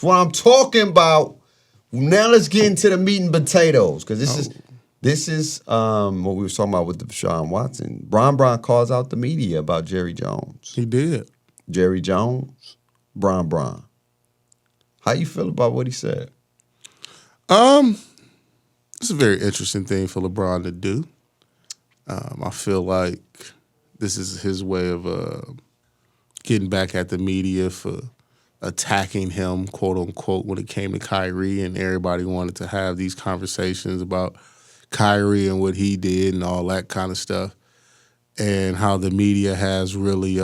what I'm talking about. Now let's get into the meat and potatoes, because this is what we were talking about with the Deshaun Watson. Bron calls out the media about Jerry Jones. He did. Jerry Jones, Bron. How you feel about what he said? It's a very interesting thing for LeBron to do. I feel like this is his way of getting back at the media for attacking him, quote unquote, when it came to Kyrie, and everybody wanted to have these conversations about Kyrie and what he did and all that kind of stuff, and how the media has really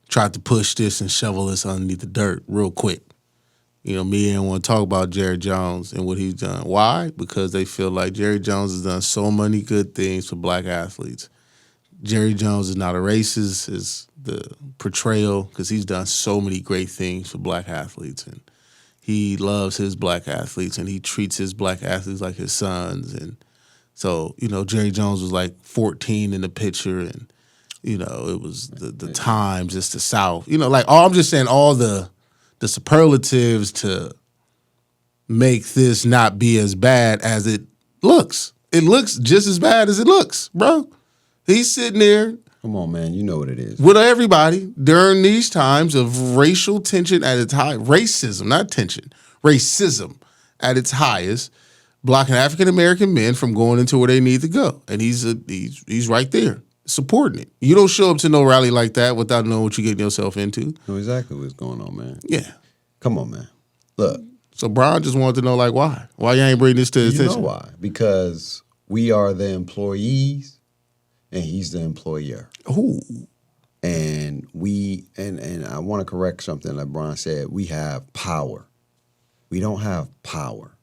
tried to push this and shovel this underneath the dirt real quick. You know, me didn't want to talk about Jerry Jones and what he's done. Why? Because they feel like Jerry Jones has done so many good things for black athletes. Jerry Jones is not a racist, is the portrayal, because he's done so many great things for black athletes. And he loves his black athletes, and he treats his black athletes like his sons. And so, you know, Jerry Jones was like 14 in the picture, and, you know, it was the Times, it's the South. You know, like, I'm just saying all the superlatives to make this not be as bad as it looks. It looks just as bad as it looks, bro. He's sitting there. Come on, man. You know what it is. With everybody during these times of racial tension at its high, racism, not tension, racism at its highest, blocking African-American men from going into where they need to go. And he's right there supporting it. You don't show up to no rally like that without knowing what you're getting yourself into. Know exactly what's going on, man. Yeah. Come on, man. Look. So Bron just wanted to know, like, why? Why you ain't bring this to his attention? You know why? Because we are the employees and he's the employer. Ooh. And and I want to correct something that LeBron said. We have power. We don't have power.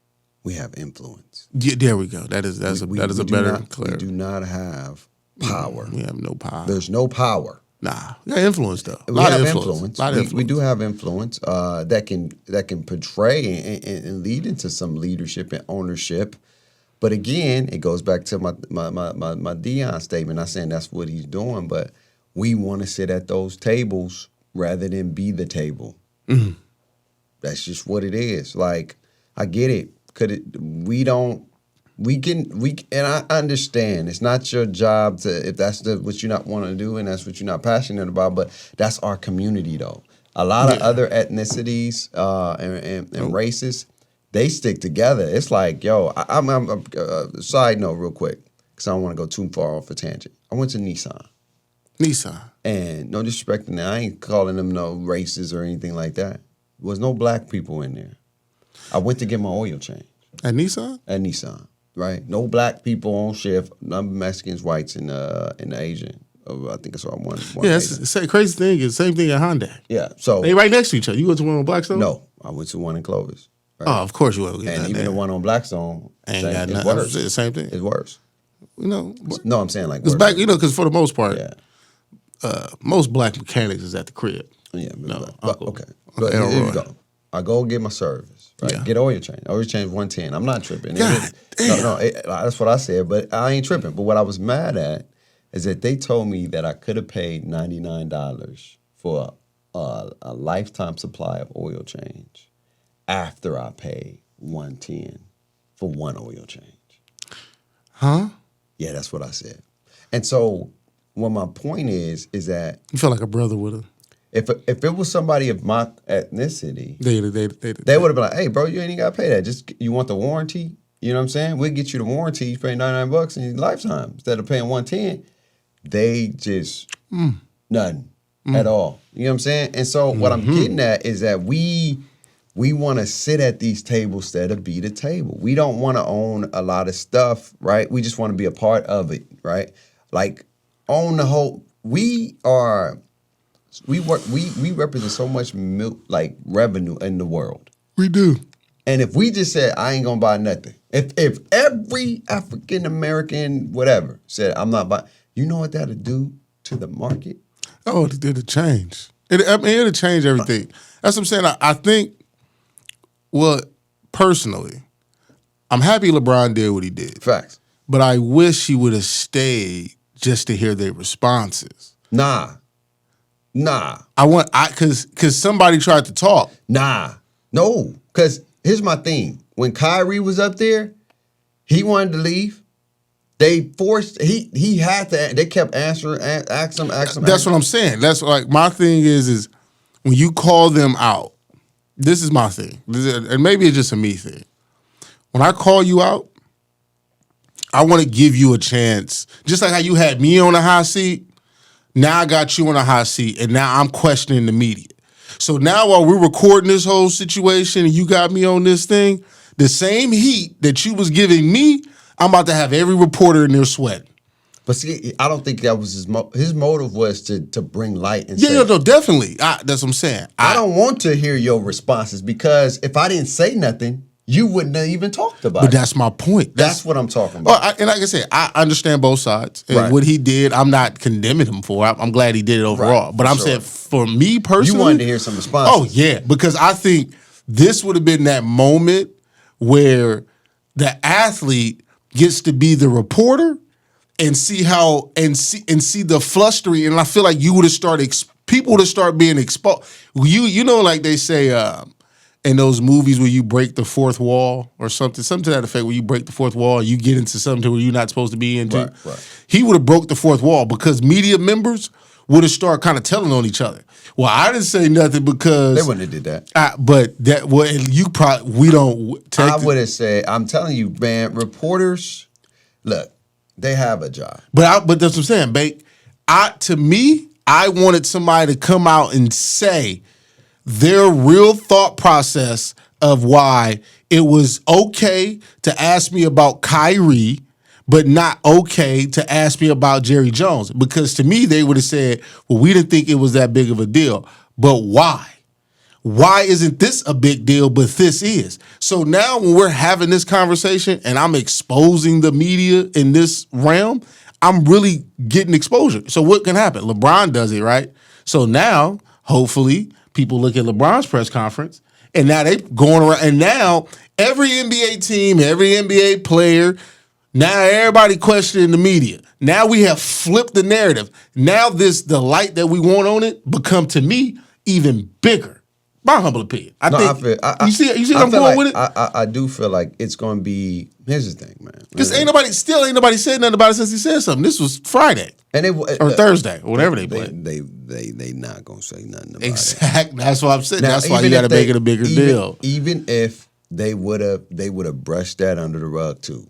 We have influence. Yeah, there we go. That is a better clarity. We do not have power. We have no power. There's no power. Nah, we got influence though. We have influence. We do have influence that can portray and lead into some leadership and ownership. But again, it goes back to my Dion statement. Not saying that's what he's doing, but we want to sit at those tables rather than be the table. Mm-hmm. That's just what it is. Like, I get it. And I understand it's not your job if that's what you not want to do and that's what you're not passionate about, but that's our community though. A lot of other ethnicities and races, they stick together. It's like, yo, I'm side note real quick, because I don't want to go too far off a tangent. I went to Nissan. And no disrespecting that, I ain't calling them no races or anything like that. There was no black people in there. I went to get my oil change. At Nissan? At Nissan, right? No black people on shift. None Mexicans, whites, and Asian. I think I saw one. Yeah, that's the crazy thing is same thing at Hyundai. Yeah, so they right next to each other. You went to one on Blackstone? No, I went to one in Clovis. Right? Oh, of course you will. And even the one on Blackstone ain't got nothing. Worse. The same thing. It's worse. You know? No, I'm saying like worse. Back, you know, because for the most part, most black mechanics is at the crib. Yeah, no, okay. But here you go. I go get my service, right? Yeah. Get oil change. Oil change 110. I'm not tripping. God damn. That's what I said, but I ain't tripping. But what I was mad at is that they told me that I could have paid $99 for a lifetime supply of oil change after I paid $110 for one oil change. Huh? Yeah, that's what I said. And so what my point is that you feel like a brother with her. If it was somebody of my ethnicity, they would have been like, "Hey, bro, you ain't even got to pay that. Just you want the warranty? You know what I'm saying? We'll get you the warranty. You pay $99 in your lifetime instead of paying $110." They just nothing at all. You know what I'm saying? And so what I'm getting at is that we want to sit at these tables instead of be the table. We don't want to own a lot of stuff, right? We just want to be a part of it, right? Like own the whole. We represent so much revenue in the world. We do. And if we just said, I ain't gonna buy nothing. If every African American whatever said, I'm not buying, you know what that'll do to the market? Oh, it'll change. It'll change everything. That's what I'm saying. I think, well, personally, I'm happy LeBron did what he did. Facts. But I wish he would have stayed just to hear their responses. Nah. Nah, because somebody tried to talk. no. Because here's my thing: when Kyrie was up there, he wanted to leave. They forced he had to. They kept answering, ask him. That's what I'm saying. That's like my thing is when you call them out. This is my thing, and maybe it's just a me thing. When I call you out, I want to give you a chance. Just like how you had me on a hot seat, now I got you on a hot seat, and now I'm questioning the media. So now while we're recording this whole situation and you got me on this thing, the same heat that you was giving me, I'm about to have every reporter in there sweating. But see, I don't think that was his motive was to bring light and Yeah, no, definitely. That's what I'm saying. I don't want to hear your responses because if I didn't say nothing, you wouldn't have even talked about it. But that's my point. That's what I'm talking about. And like I said, I understand both sides. And Right. what he did, I'm not condemning him for. I'm glad he did it overall. Right, but I'm saying for me personally. You wanted to hear some responses. Oh, yeah. Because I think this would have been that moment where the athlete gets to be the reporter and see how and see the flustering, and I feel like you would have started people would have started being exposed. You know, like they say in those movies where you break the fourth wall or something to that effect, where you break the fourth wall and you get into something where you're not supposed to be into. Right. He would have broke the fourth wall because media members would have started kind of telling on each other. Well, I didn't say nothing because They wouldn't have did that. But that you probably we don't. Take I would have said, I'm telling you, man, reporters, look, they have a job. But that's what I'm saying, Bake. To me, I wanted somebody to come out and say their real thought process of why it was okay to ask me about Kyrie, but not okay to ask me about Jerry Jones. Because to me, they would have said, well, we didn't think it was that big of a deal. But why? Why isn't this a big deal, but this is? So now when we're having this conversation and I'm exposing the media in this realm, I'm really getting exposure. So what can happen? LeBron does it, right? So now, hopefully, people look at LeBron's press conference and now they going around. And now every NBA team, every NBA player, now everybody questioning the media. Now we have flipped the narrative. Now the light that we want on it become, to me, even bigger. My humble opinion. You see what I'm going with it? I do feel like it's going to be. Here's the thing, man. Because ain't nobody said nothing about it since he said something. This was Friday or Thursday or whatever they played. They not going to say nothing about it. Exactly. That's what I'm saying. That's why you got to make it a bigger deal. Even if they would have brushed that under the rug too.